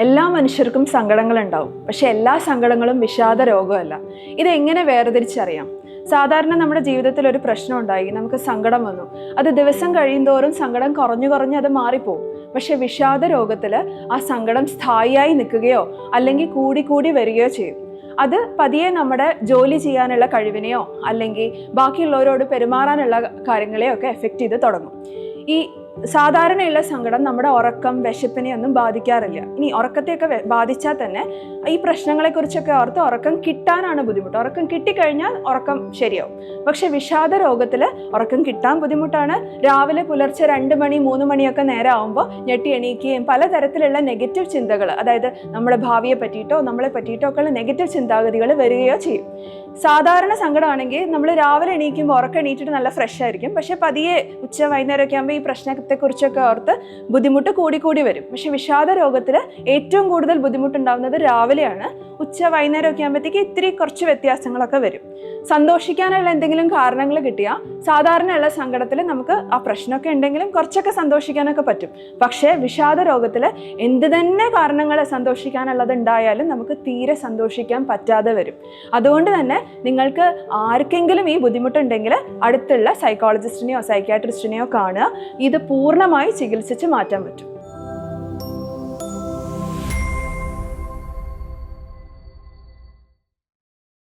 എല്ലാ മനുഷ്യർക്കും സങ്കടങ്ങളുണ്ടാവും. പക്ഷെ എല്ലാ സങ്കടങ്ങളും വിഷാദ രോഗമല്ല. ഇതെങ്ങനെ വേർതിരിച്ചറിയാം? സാധാരണ നമ്മുടെ ജീവിതത്തിൽ ഒരു പ്രശ്നം ഉണ്ടായി, നമുക്ക് സങ്കടം വന്നു. അത് ദിവസം കഴിയുന്തോറും സങ്കടം കുറഞ്ഞു അത് മാറിപ്പോവും. പക്ഷെ വിഷാദ രോഗത്തിൽ ആ സങ്കടം സ്ഥായിയായി നിൽക്കുകയോ അല്ലെങ്കിൽ കൂടി വരികയോ ചെയ്യും. അത് പതിയെ നമ്മുടെ ജോലി ചെയ്യാനുള്ള കഴിവിനെയോ അല്ലെങ്കിൽ ബാക്കിയുള്ളവരോട് പെരുമാറാനുള്ള കാര്യങ്ങളെയോ ഒക്കെ എഫക്റ്റ് ചെയ്ത് തുടങ്ങും. ഈ സാധാരണയുള്ള സങ്കടം നമ്മുടെ ഉറക്കം, വിശപ്പിനെ ഒന്നും ബാധിക്കാറില്ല. ഇനി ഉറക്കത്തെയൊക്കെ ബാധിച്ചാൽ തന്നെ ഈ പ്രശ്നങ്ങളെക്കുറിച്ചൊക്കെ ഓർത്ത് ഉറക്കം കിട്ടാനാണ് ബുദ്ധിമുട്ട്. ഉറക്കം കിട്ടിക്കഴിഞ്ഞാൽ ഉറക്കം ശരിയാവും. പക്ഷെ വിഷാദ രോഗത്തിൽ ഉറക്കം കിട്ടാൻ ബുദ്ധിമുട്ടാണ്. രാവിലെ പുലർച്ചെ 2 മണി 3 മണിയൊക്കെ നേരം ആകുമ്പോൾ ഞെട്ടി എണീക്കുകയും പലതരത്തിലുള്ള നെഗറ്റീവ് ചിന്തകൾ, അതായത് നമ്മുടെ ഭാവിയെ പറ്റിയിട്ടോ നമ്മളെ പറ്റിയിട്ടോ ഒക്കെ ഉള്ള നെഗറ്റീവ് ചിന്താഗതികൾ വരികയോ ചെയ്യും. സാധാരണ സങ്കടമാണെങ്കിൽ നമ്മൾ രാവിലെ എണീക്കുമ്പോൾ ഉറക്കം എണീറ്റിട്ട് നല്ല ഫ്രഷ് ആയിരിക്കും. പക്ഷെ പതിയെ ഉച്ച വൈകുന്നേരമൊക്കെ ആകുമ്പോൾ ഈ പ്രശ്നത്തെക്കുറിച്ചൊക്കെ ഓർത്ത് ബുദ്ധിമുട്ട് കൂടി വരും. പക്ഷെ വിഷാദ രോഗത്തിൽ ഏറ്റവും കൂടുതൽ ബുദ്ധിമുട്ടുണ്ടാകുന്നത് രാവിലെയാണ്. ഉച്ച വൈകുന്നേരമൊക്കെ ആകുമ്പോഴത്തേക്ക് ഇത്തിരി കുറച്ച് വ്യത്യാസങ്ങളൊക്കെ വരും. സന്തോഷിക്കാനുള്ള എന്തെങ്കിലും കാരണങ്ങൾ കിട്ടിയാൽ സാധാരണയുള്ള സങ്കടത്തിൽ നമുക്ക് ആ പ്രശ്നമൊക്കെ ഉണ്ടെങ്കിലും കുറച്ചൊക്കെ സന്തോഷിക്കാനൊക്കെ പറ്റും. പക്ഷേ വിഷാദ രോഗത്തിൽ എന്ത് തന്നെ കാരണങ്ങൾ സന്തോഷിക്കാനുള്ളത് ഉണ്ടായാലും നമുക്ക് തീരെ സന്തോഷിക്കാൻ പറ്റാതെ വരും. അതുകൊണ്ട് തന്നെ നിങ്ങൾക്ക് ആർക്കെങ്കിലും ഈ ബുദ്ധിമുട്ടുണ്ടെങ്കിൽ അടുത്തുള്ള സൈക്കോളജിസ്റ്റിനെയോ സൈക്യാട്രിസ്റ്റിനെയോ കാണുക. ഇത് പൂർണ്ണമായി ചികിത്സിച്ച് മാറ്റാൻ പറ്റും.